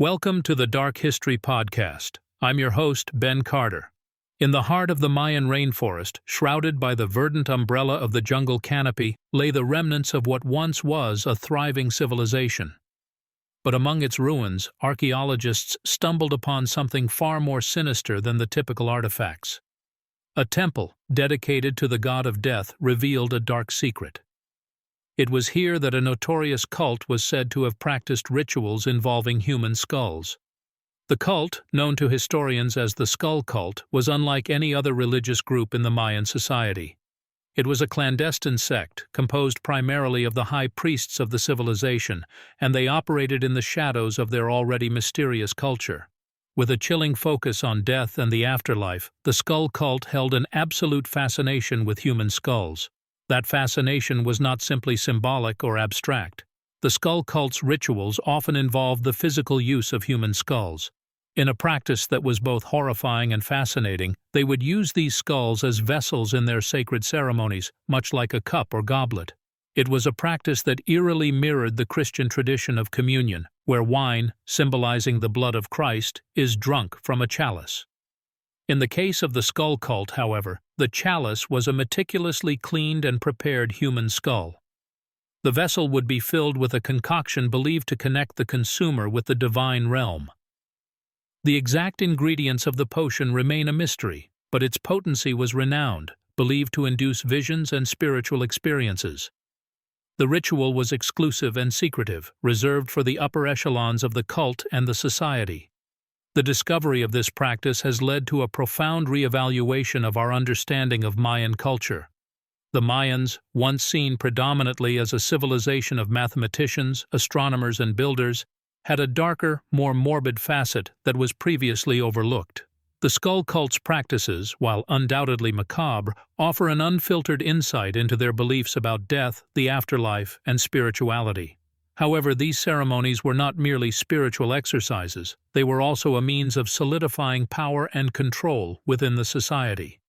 Welcome to the Dark History Podcast. I'm your host, Ben Carter. In the heart of the Mayan rainforest, shrouded by the verdant umbrella of the jungle canopy, lay the remnants of what once was a thriving civilization. But among its ruins, archaeologists stumbled upon something far more sinister than the typical artifacts. A temple, dedicated to the god of death, revealed a dark secret. It was here that a notorious cult was said to have practiced rituals involving human skulls. The cult, known to historians as the Skull Cult, was unlike any other religious group in the Mayan society. It was a clandestine sect, composed primarily of the high priests of the civilization, and they operated in the shadows of their already mysterious culture. With a chilling focus on death and the afterlife, the Skull Cult held an absolute fascination with human skulls. That fascination was not simply symbolic or abstract. The Skull Cult's rituals often involved the physical use of human skulls. In a practice that was both horrifying and fascinating, they would use these skulls as vessels in their sacred ceremonies, much like a cup or goblet. It was a practice that eerily mirrored the Christian tradition of communion, where wine, symbolizing the blood of Christ, is drunk from a chalice. In the case of the Skull Cult, however, the chalice was a meticulously cleaned and prepared human skull. The vessel would be filled with a concoction believed to connect the consumer with the divine realm. The exact ingredients of the potion remain a mystery, but its potency was renowned, believed to induce visions and spiritual experiences. The ritual was exclusive and secretive, reserved for the upper echelons of the cult and the society. The discovery of this practice has led to a profound reevaluation of our understanding of Mayan culture. The Mayans, once seen predominantly as a civilization of mathematicians, astronomers, and builders, had a darker, more morbid facet that was previously overlooked. The Skull Cult's practices, while undoubtedly macabre, offer an unfiltered insight into their beliefs about death, the afterlife, and spirituality. However, these ceremonies were not merely spiritual exercises, they were also a means of solidifying power and control within the society.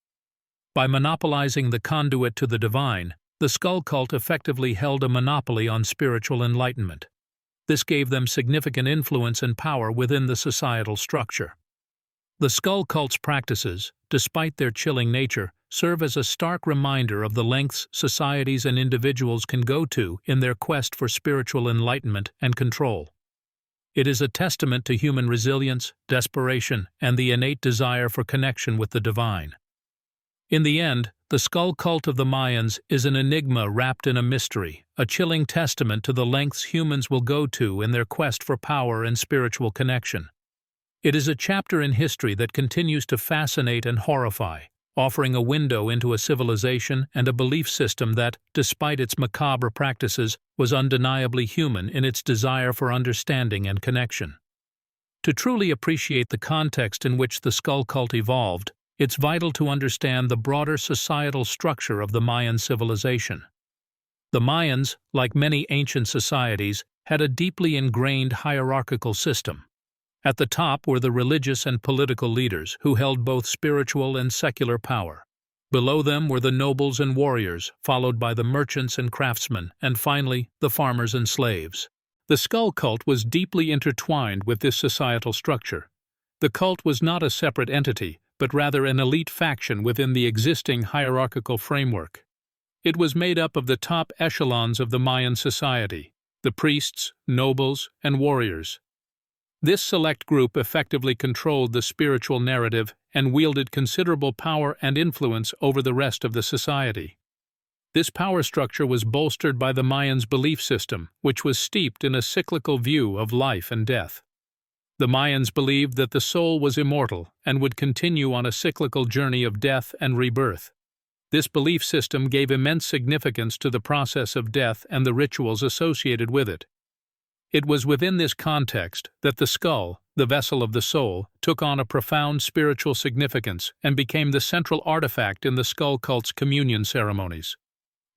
By monopolizing the conduit to the divine, the Skull Cult effectively held a monopoly on spiritual enlightenment. This gave them significant influence and power within the societal structure. The Skull Cult's practices, despite their chilling nature, serve as a stark reminder of the lengths societies and individuals can go to in their quest for spiritual enlightenment and control. It is a testament to human resilience, desperation, and the innate desire for connection with the divine. In the end, the Skull Cult of the Mayans is an enigma wrapped in a mystery, a chilling testament to the lengths humans will go to in their quest for power and spiritual connection. It is a chapter in history that continues to fascinate and horrify, offering a window into a civilization and a belief system that, despite its macabre practices, was undeniably human in its desire for understanding and connection. To truly appreciate the context in which the Skull Cult evolved, it's vital to understand the broader societal structure of the Mayan civilization. The Mayans, like many ancient societies, had a deeply ingrained hierarchical system. At the top were the religious and political leaders, who held both spiritual and secular power. Below them were the nobles and warriors, followed by the merchants and craftsmen, and finally, the farmers and slaves. The Skull Cult was deeply intertwined with this societal structure. The cult was not a separate entity, but rather an elite faction within the existing hierarchical framework. It was made up of the top echelons of the Mayan society, the priests, nobles, and warriors. This select group effectively controlled the spiritual narrative and wielded considerable power and influence over the rest of the society. This power structure was bolstered by the Mayans' belief system, which was steeped in a cyclical view of life and death. The Mayans believed that the soul was immortal and would continue on a cyclical journey of death and rebirth. This belief system gave immense significance to the process of death and the rituals associated with it. It was within this context that the skull, the vessel of the soul, took on a profound spiritual significance and became the central artifact in the Skull Cult's communion ceremonies.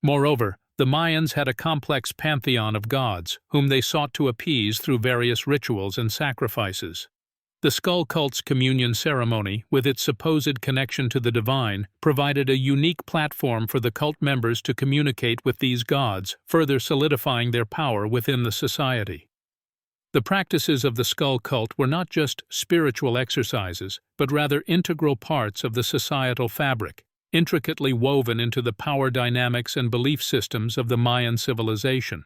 Moreover, the Mayans had a complex pantheon of gods, whom they sought to appease through various rituals and sacrifices. The Skull Cult's communion ceremony, with its supposed connection to the divine, provided a unique platform for the cult members to communicate with these gods, further solidifying their power within the society. The practices of the skull cult were not just spiritual exercises, but rather integral parts of the societal fabric, intricately woven into the power dynamics and belief systems of the Mayan civilization.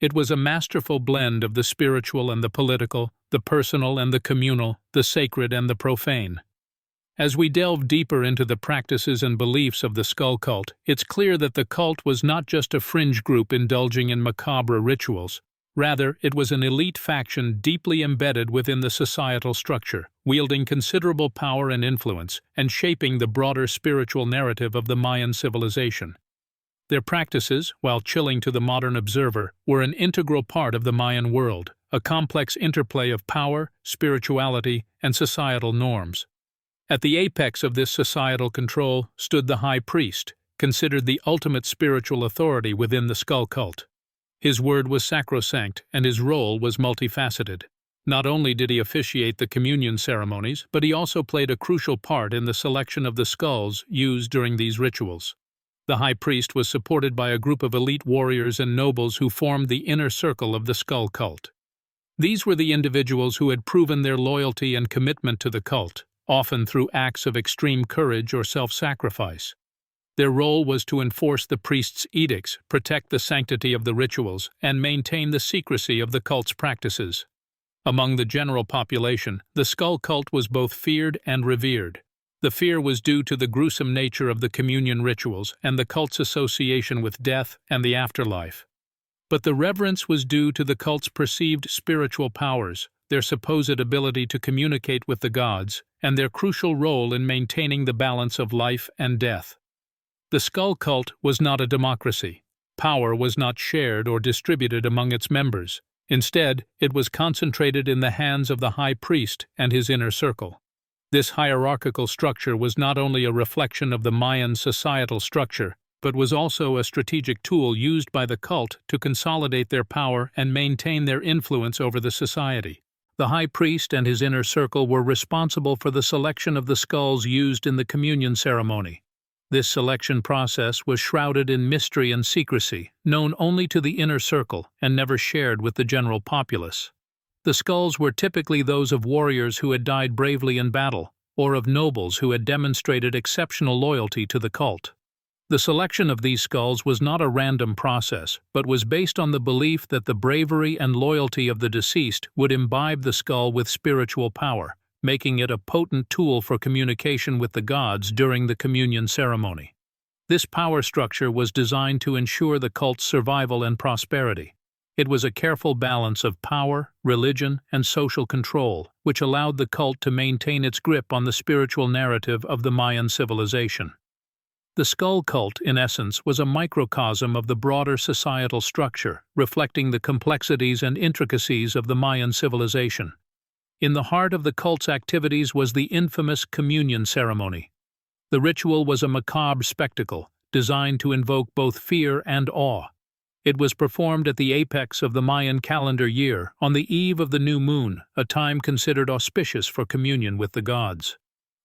It was a masterful blend of the spiritual and the political, the personal and the communal, the sacred and the profane. As we delve deeper into the practices and beliefs of the skull cult, it's clear that the cult was not just a fringe group indulging in macabre rituals. Rather, it was an elite faction deeply embedded within the societal structure, wielding considerable power and influence, and shaping the broader spiritual narrative of the Mayan civilization. Their practices, while chilling to the modern observer, were an integral part of the Mayan world, a complex interplay of power, spirituality, and societal norms. At the apex of this societal control stood the high priest, considered the ultimate spiritual authority within the skull cult. His word was sacrosanct, and his role was multifaceted. Not only did he officiate the communion ceremonies, but he also played a crucial part in the selection of the skulls used during these rituals. The high priest was supported by a group of elite warriors and nobles who formed the inner circle of the skull cult. These were the individuals who had proven their loyalty and commitment to the cult, often through acts of extreme courage or self-sacrifice. Their role was to enforce the priest's edicts, protect the sanctity of the rituals, and maintain the secrecy of the cult's practices. Among the general population, the skull cult was both feared and revered. The fear was due to the gruesome nature of the communion rituals and the cult's association with death and the afterlife. But the reverence was due to the cult's perceived spiritual powers, their supposed ability to communicate with the gods, and their crucial role in maintaining the balance of life and death. The skull cult was not a democracy. Power was not shared or distributed among its members. Instead, it was concentrated in the hands of the high priest and his inner circle. This hierarchical structure was not only a reflection of the Mayan societal structure, but was also a strategic tool used by the cult to consolidate their power and maintain their influence over the society. The high priest and his inner circle were responsible for the selection of the skulls used in the communion ceremony. This selection process was shrouded in mystery and secrecy, known only to the inner circle and never shared with the general populace. The skulls were typically those of warriors who had died bravely in battle, or of nobles who had demonstrated exceptional loyalty to the cult. The selection of these skulls was not a random process, but was based on the belief that the bravery and loyalty of the deceased would imbibe the skull with spiritual power, making it a potent tool for communication with the gods during the communion ceremony. This power structure was designed to ensure the cult's survival and prosperity. It was a careful balance of power, religion, and social control, which allowed the cult to maintain its grip on the spiritual narrative of the Mayan civilization. The skull cult, in essence, was a microcosm of the broader societal structure, reflecting the complexities and intricacies of the Mayan civilization. In the heart of the cult's activities was the infamous communion ceremony. The ritual was a macabre spectacle, designed to invoke both fear and awe. It was performed at the apex of the Mayan calendar year, on the eve of the new moon, a time considered auspicious for communion with the gods.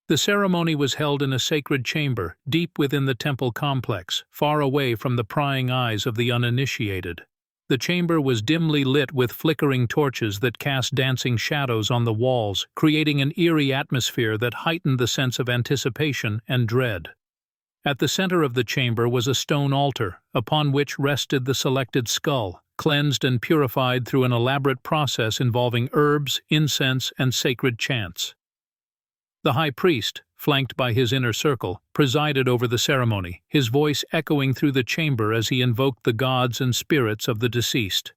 The ceremony was held in a sacred chamber, deep within the temple complex, far away from the prying eyes of the uninitiated. The chamber was dimly lit with flickering torches that cast dancing shadows on the walls, creating an eerie atmosphere that heightened the sense of anticipation and dread. At the center of the chamber was a stone altar, upon which rested the selected skull, cleansed and purified through an elaborate process involving herbs, incense, and sacred chants. The high priest, flanked by his inner circle, presided over the ceremony, his voice echoing through the chamber as he invoked the gods and spirits of the deceased.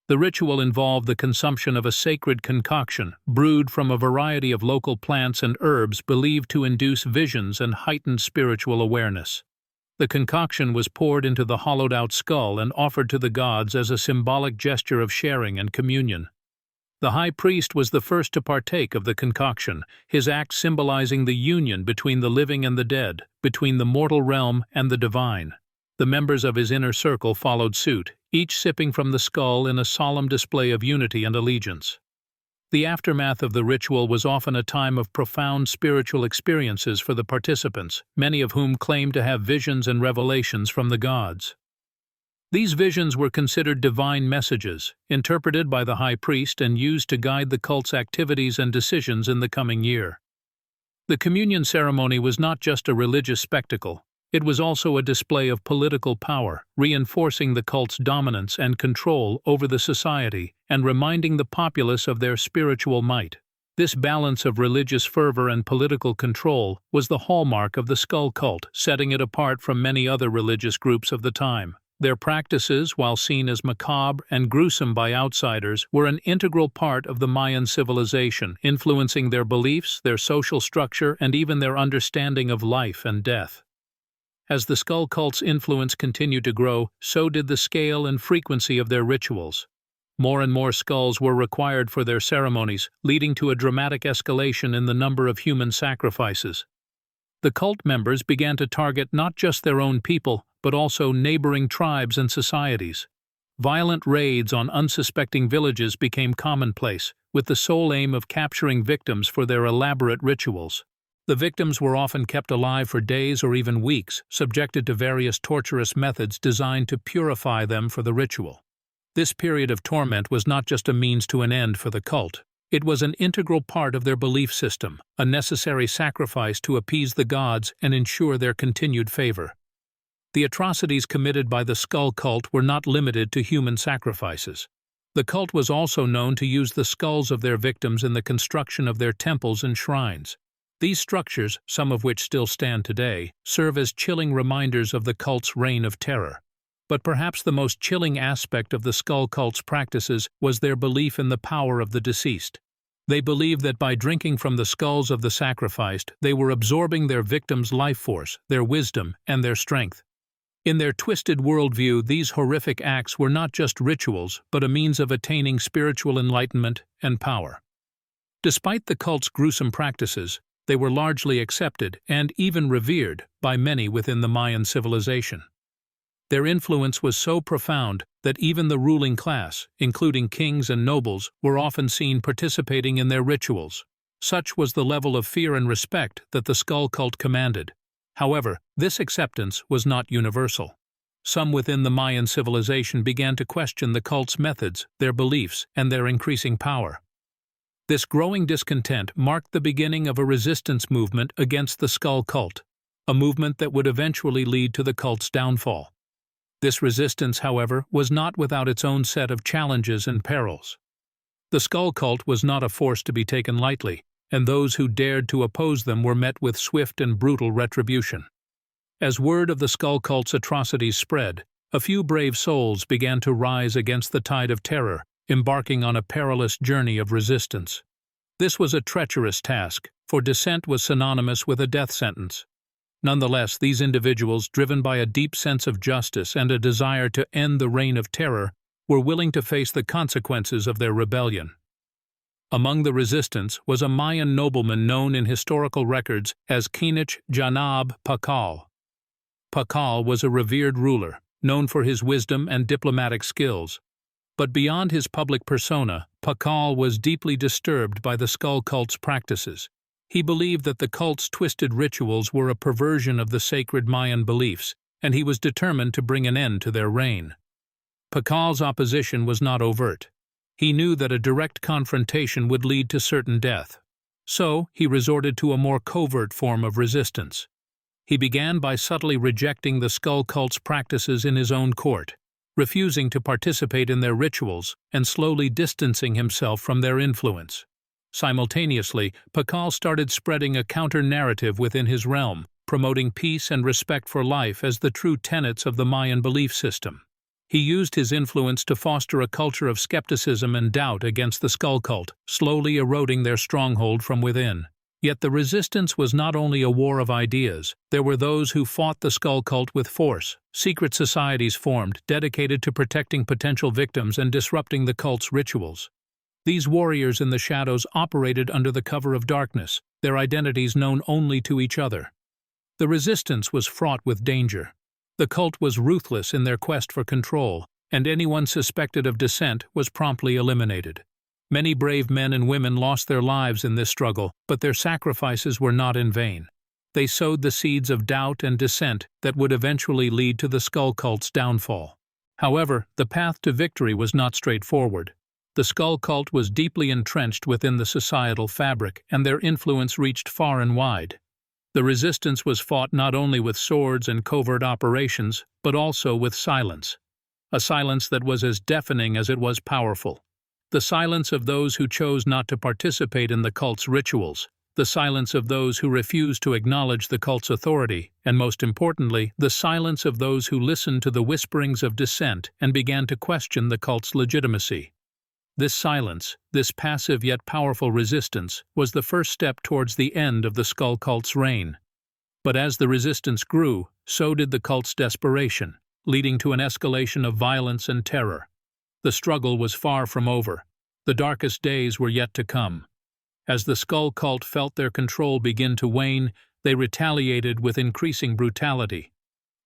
The ritual involved the consumption of a sacred concoction, brewed from a variety of local plants and herbs believed to induce visions and heightened spiritual awareness. The concoction was poured into the hollowed-out skull and offered to the gods as a symbolic gesture of sharing and communion. The high priest was the first to partake of the concoction, his act symbolizing the union between the living and the dead, between the mortal realm and the divine. The members of his inner circle followed suit, each sipping from the skull in a solemn display of unity and allegiance. The aftermath of the ritual was often a time of profound spiritual experiences for the participants, many of whom claimed to have visions and revelations from the gods. These visions were considered divine messages, interpreted by the high priest and used to guide the cult's activities and decisions in the coming year. The communion ceremony was not just a religious spectacle, it was also a display of political power, reinforcing the cult's dominance and control over the society and reminding the populace of their spiritual might. This balance of religious fervor and political control was the hallmark of the skull cult, setting it apart from many other religious groups of the time. Their practices, while seen as macabre and gruesome by outsiders, were an integral part of the Mayan civilization, influencing their beliefs, their social structure, and even their understanding of life and death. As the skull cult's influence continued to grow, so did the scale and frequency of their rituals. More and more skulls were required for their ceremonies, leading to a dramatic escalation in the number of human sacrifices. The cult members began to target not just their own people, but also neighboring tribes and societies. Violent raids on unsuspecting villages became commonplace, with the sole aim of capturing victims for their elaborate rituals. The victims were often kept alive for days or even weeks, subjected to various torturous methods designed to purify them for the ritual. This period of torment was not just a means to an end for the cult. It was an integral part of their belief system, a necessary sacrifice to appease the gods and ensure their continued favor. The atrocities committed by the skull cult were not limited to human sacrifices. The cult was also known to use the skulls of their victims in the construction of their temples and shrines. These structures, some of which still stand today, serve as chilling reminders of the cult's reign of terror. But perhaps the most chilling aspect of the skull cult's practices was their belief in the power of the deceased. They believed that by drinking from the skulls of the sacrificed, they were absorbing their victims' life force, their wisdom, and their strength. In their twisted worldview, these horrific acts were not just rituals, but a means of attaining spiritual enlightenment and power. Despite the cult's gruesome practices, they were largely accepted and even revered by many within the Mayan civilization. Their influence was so profound that even the ruling class, including kings and nobles, were often seen participating in their rituals. Such was the level of fear and respect that the skull cult commanded. However, this acceptance was not universal. Some within the Mayan civilization began to question the cult's methods, their beliefs, and their increasing power. This growing discontent marked the beginning of a resistance movement against the skull cult, a movement that would eventually lead to the cult's downfall. This resistance, however, was not without its own set of challenges and perils. The skull cult was not a force to be taken lightly, and those who dared to oppose them were met with swift and brutal retribution. As word of the skull cult's atrocities spread, a few brave souls began to rise against the tide of terror, embarking on a perilous journey of resistance. This was a treacherous task, for dissent was synonymous with a death sentence. Nonetheless, these individuals, driven by a deep sense of justice and a desire to end the reign of terror, were willing to face the consequences of their rebellion. Among the resistance was a Mayan nobleman known in historical records as Kinich Janab Pakal. Pakal was a revered ruler, known for his wisdom and diplomatic skills. But beyond his public persona, Pakal was deeply disturbed by the skull cult's practices. He believed that the cult's twisted rituals were a perversion of the sacred Mayan beliefs, and he was determined to bring an end to their reign. Pakal's opposition was not overt. He knew that a direct confrontation would lead to certain death. So, he resorted to a more covert form of resistance. He began by subtly rejecting the skull cult's practices in his own court, refusing to participate in their rituals and slowly distancing himself from their influence. Simultaneously, Pakal started spreading a counter-narrative within his realm, promoting peace and respect for life as the true tenets of the Mayan belief system. He used his influence to foster a culture of skepticism and doubt against the skull cult, slowly eroding their stronghold from within. Yet the resistance was not only a war of ideas. There were those who fought the skull cult with force. Secret societies formed, dedicated to protecting potential victims and disrupting the cult's rituals. These warriors in the shadows operated under the cover of darkness, their identities known only to each other. The resistance was fraught with danger. The cult was ruthless in their quest for control, and anyone suspected of dissent was promptly eliminated. Many brave men and women lost their lives in this struggle, but their sacrifices were not in vain. They sowed the seeds of doubt and dissent that would eventually lead to the skull cult's downfall. However, the path to victory was not straightforward. The skull cult was deeply entrenched within the societal fabric, and their influence reached far and wide. The resistance was fought not only with swords and covert operations, but also with silence. A silence that was as deafening as it was powerful. The silence of those who chose not to participate in the cult's rituals, the silence of those who refused to acknowledge the cult's authority, and most importantly, the silence of those who listened to the whisperings of dissent and began to question the cult's legitimacy. This silence, this passive yet powerful resistance, was the first step towards the end of the skull cult's reign. But as the resistance grew, so did the cult's desperation, leading to an escalation of violence and terror. The struggle was far from over. The darkest days were yet to come. As the skull cult felt their control begin to wane, they retaliated with increasing brutality.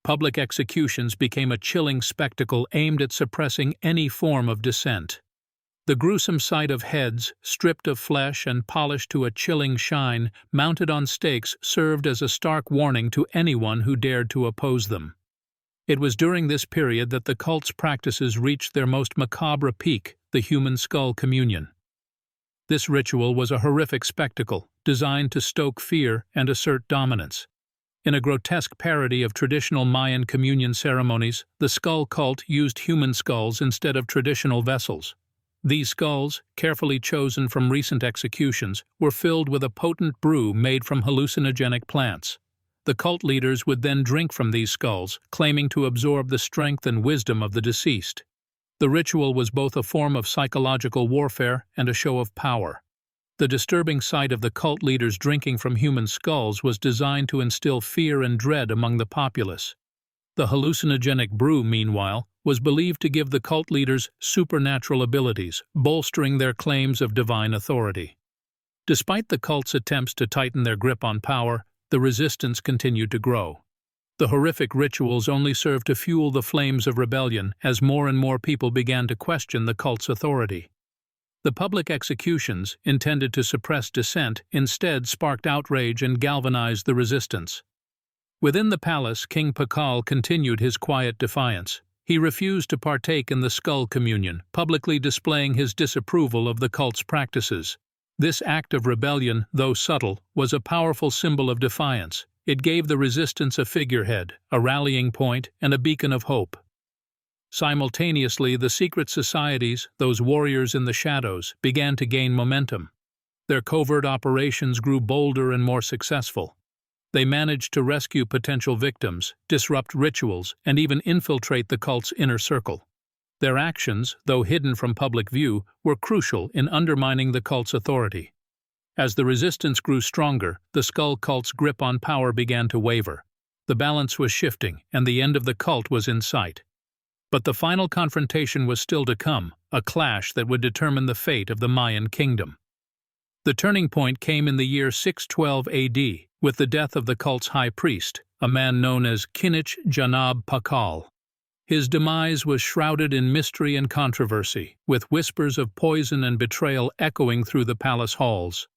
Public executions became a chilling spectacle aimed at suppressing any form of dissent. The gruesome sight of heads, stripped of flesh and polished to a chilling shine, mounted on stakes served as a stark warning to anyone who dared to oppose them. It was during this period that the cult's practices reached their most macabre peak, the human skull communion. This ritual was a horrific spectacle, designed to stoke fear and assert dominance. In a grotesque parody of traditional Mayan communion ceremonies, the skull cult used human skulls instead of traditional vessels. These skulls, carefully chosen from recent executions, were filled with a potent brew made from hallucinogenic plants. The cult leaders would then drink from these skulls, claiming to absorb the strength and wisdom of the deceased. The ritual was both a form of psychological warfare and a show of power. The disturbing sight of the cult leaders drinking from human skulls was designed to instill fear and dread among the populace. The hallucinogenic brew, meanwhile, was believed to give the cult leaders supernatural abilities, bolstering their claims of divine authority. Despite the cult's attempts to tighten their grip on power, the resistance continued to grow. The horrific rituals only served to fuel the flames of rebellion as more and more people began to question the cult's authority. The public executions, intended to suppress dissent, instead sparked outrage and galvanized the resistance. Within the palace, King Pakal continued his quiet defiance. He refused to partake in the skull communion, publicly displaying his disapproval of the cult's practices. This act of rebellion, though subtle, was a powerful symbol of defiance. It gave the resistance a figurehead, a rallying point, and a beacon of hope. Simultaneously, the secret societies, those warriors in the shadows, began to gain momentum. Their covert operations grew bolder and more successful. They managed to rescue potential victims, disrupt rituals, and even infiltrate the cult's inner circle. Their actions, though hidden from public view, were crucial in undermining the cult's authority. As the resistance grew stronger, the skull cult's grip on power began to waver. The balance was shifting, and the end of the cult was in sight. But the final confrontation was still to come, a clash that would determine the fate of the Mayan kingdom. The turning point came in the year 612 AD, with the death of the cult's high priest, a man known as Kinich Janab Pakal. His demise was shrouded in mystery and controversy, with whispers of poison and betrayal echoing through the palace halls.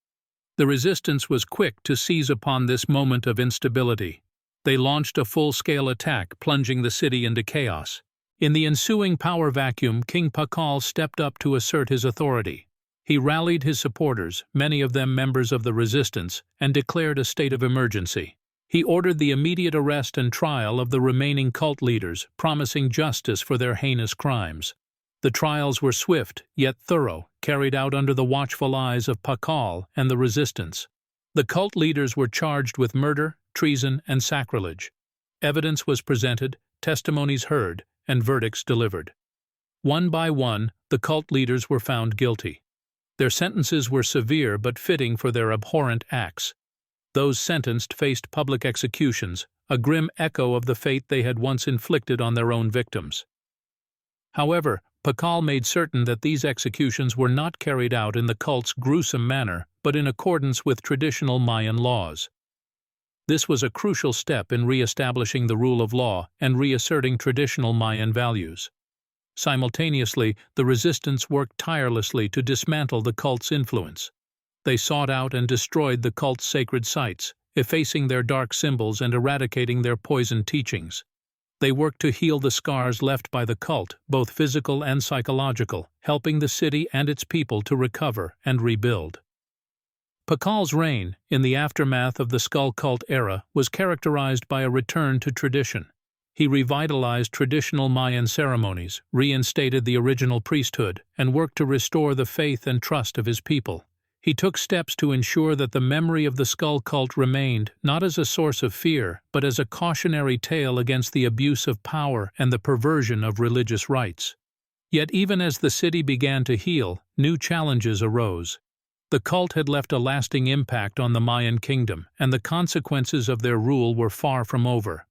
The resistance was quick to seize upon this moment of instability. They launched a full-scale attack, plunging the city into chaos. In the ensuing power vacuum, King Pakal stepped up to assert his authority. He rallied his supporters, many of them members of the resistance, and declared a state of emergency. He ordered the immediate arrest and trial of the remaining cult leaders, promising justice for their heinous crimes. The trials were swift, yet thorough, carried out under the watchful eyes of Pakal and the resistance. The cult leaders were charged with murder, treason, and sacrilege. Evidence was presented, testimonies heard, and verdicts delivered. One by one, the cult leaders were found guilty. Their sentences were severe but fitting for their abhorrent acts. Those sentenced faced public executions, a grim echo of the fate they had once inflicted on their own victims. However, Pakal made certain that these executions were not carried out in the cult's gruesome manner, but in accordance with traditional Mayan laws. This was a crucial step in re-establishing the rule of law and reasserting traditional Mayan values. Simultaneously, the resistance worked tirelessly to dismantle the cult's influence. They sought out and destroyed the cult's sacred sites, effacing their dark symbols and eradicating their poisoned teachings. They worked to heal the scars left by the cult, both physical and psychological, helping the city and its people to recover and rebuild. Pakal's reign, in the aftermath of the skull cult era, was characterized by a return to tradition. He revitalized traditional Mayan ceremonies, reinstated the original priesthood, and worked to restore the faith and trust of his people. He took steps to ensure that the memory of the skull cult remained, not as a source of fear, but as a cautionary tale against the abuse of power and the perversion of religious rites. Yet even as the city began to heal, new challenges arose. The cult had left a lasting impact on the Mayan kingdom, and the consequences of their rule were far from over.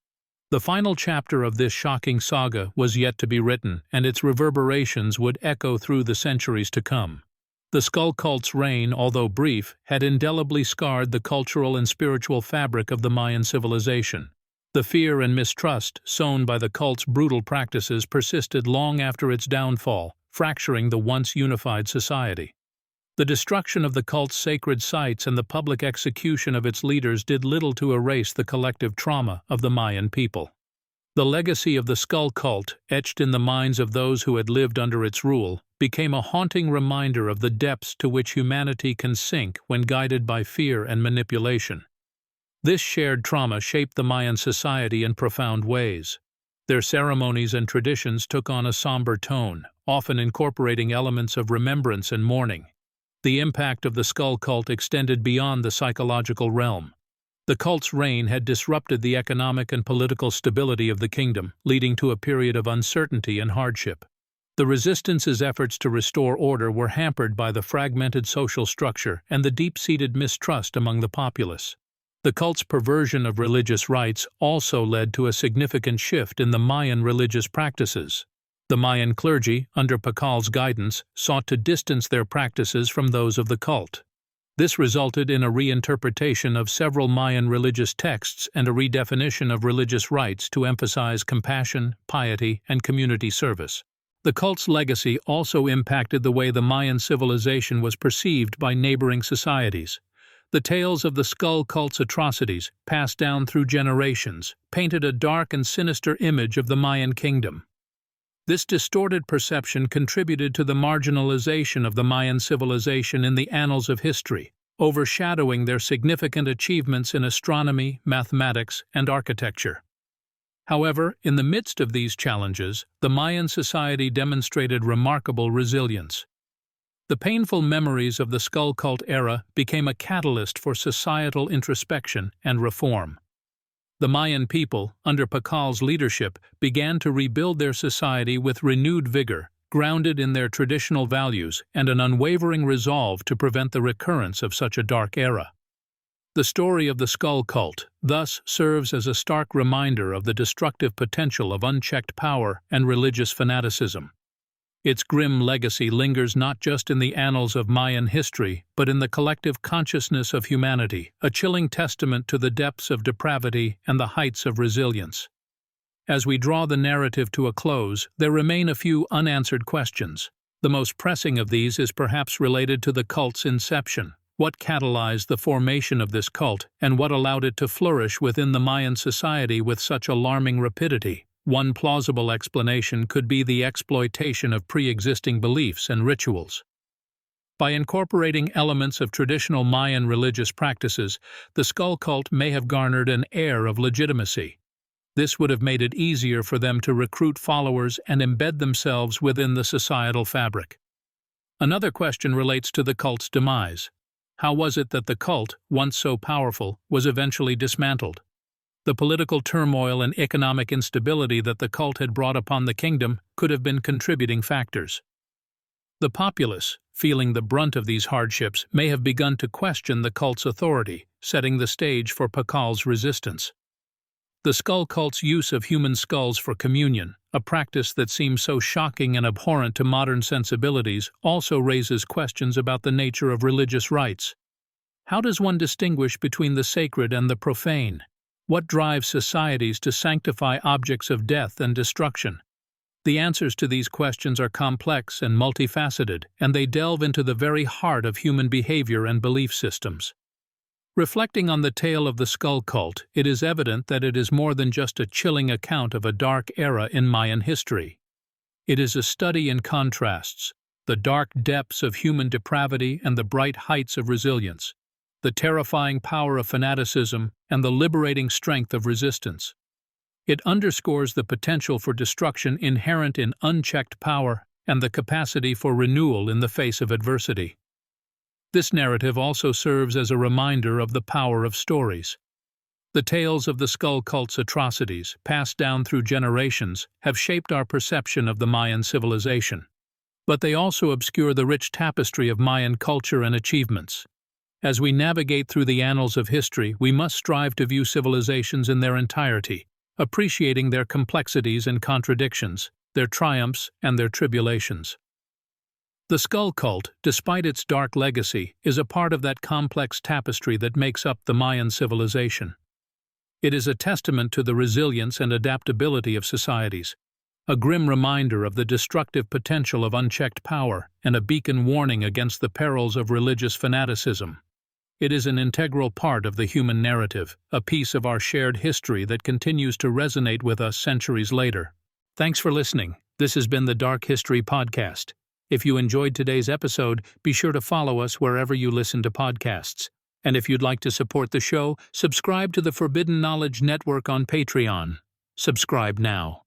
The final chapter of this shocking saga was yet to be written, and its reverberations would echo through the centuries to come. The skull cult's reign, although brief, had indelibly scarred the cultural and spiritual fabric of the Mayan civilization. The fear and mistrust sown by the cult's brutal practices persisted long after its downfall, fracturing the once unified society. The destruction of the cult's sacred sites and the public execution of its leaders did little to erase the collective trauma of the Mayan people. The legacy of the skull cult, etched in the minds of those who had lived under its rule, became a haunting reminder of the depths to which humanity can sink when guided by fear and manipulation. This shared trauma shaped the Mayan society in profound ways. Their ceremonies and traditions took on a somber tone, often incorporating elements of remembrance and mourning. The impact of the skull cult extended beyond the psychological realm. The cult's reign had disrupted the economic and political stability of the kingdom, leading to a period of uncertainty and hardship. The resistance's efforts to restore order were hampered by the fragmented social structure and the deep-seated mistrust among the populace. The cult's perversion of religious rites also led to a significant shift in the Mayan religious practices. The Mayan clergy, under Pakal's guidance, sought to distance their practices from those of the cult. This resulted in a reinterpretation of several Mayan religious texts and a redefinition of religious rites to emphasize compassion, piety, and community service. The cult's legacy also impacted the way the Mayan civilization was perceived by neighboring societies. The tales of the skull cult's atrocities, passed down through generations, painted a dark and sinister image of the Mayan kingdom. This distorted perception contributed to the marginalization of the Mayan civilization in the annals of history, overshadowing their significant achievements in astronomy, mathematics, and architecture. However, in the midst of these challenges, the Mayan society demonstrated remarkable resilience. The painful memories of the skull cult era became a catalyst for societal introspection and reform. The Mayan people, under Pakal's leadership, began to rebuild their society with renewed vigor, grounded in their traditional values and an unwavering resolve to prevent the recurrence of such a dark era. The story of the skull cult, thus, serves as a stark reminder of the destructive potential of unchecked power and religious fanaticism. Its grim legacy lingers not just in the annals of Mayan history, but in the collective consciousness of humanity, a chilling testament to the depths of depravity and the heights of resilience. As we draw the narrative to a close, there remain a few unanswered questions. The most pressing of these is perhaps related to the cult's inception. What catalyzed the formation of this cult, and what allowed it to flourish within the Mayan society with such alarming rapidity? One plausible explanation could be the exploitation of pre-existing beliefs and rituals. By incorporating elements of traditional Mayan religious practices, the skull cult may have garnered an air of legitimacy. This would have made it easier for them to recruit followers and embed themselves within the societal fabric. Another question relates to the cult's demise. How was it that the cult, once so powerful, was eventually dismantled? The political turmoil and economic instability that the cult had brought upon the kingdom could have been contributing factors. The populace, feeling the brunt of these hardships, may have begun to question the cult's authority, setting the stage for Pakal's resistance. The skull cult's use of human skulls for communion, a practice that seems so shocking and abhorrent to modern sensibilities, also raises questions about the nature of religious rites. How does one distinguish between the sacred and the profane? What drives societies to sanctify objects of death and destruction? The answers to these questions are complex and multifaceted, and they delve into the very heart of human behavior and belief systems. Reflecting on the tale of the skull cult, it is evident that it is more than just a chilling account of a dark era in Mayan history. It is a study in contrasts, the dark depths of human depravity and the bright heights of resilience, the terrifying power of fanaticism and the liberating strength of resistance. It underscores the potential for destruction inherent in unchecked power and the capacity for renewal in the face of adversity. This narrative also serves as a reminder of the power of stories. The tales of the skull cult's atrocities, passed down through generations, have shaped our perception of the Mayan civilization. But they also obscure the rich tapestry of Mayan culture and achievements. As we navigate through the annals of history, we must strive to view civilizations in their entirety, appreciating their complexities and contradictions, their triumphs and their tribulations. The skull cult, despite its dark legacy, is a part of that complex tapestry that makes up the Mayan civilization. It is a testament to the resilience and adaptability of societies, a grim reminder of the destructive potential of unchecked power, and a beacon warning against the perils of religious fanaticism. It is an integral part of the human narrative, a piece of our shared history that continues to resonate with us centuries later. Thanks for listening. This has been the Dark History Podcast. If you enjoyed today's episode, be sure to follow us wherever you listen to podcasts. And if you'd like to support the show, subscribe to the Forbidden Knowledge Network on Patreon. Subscribe now.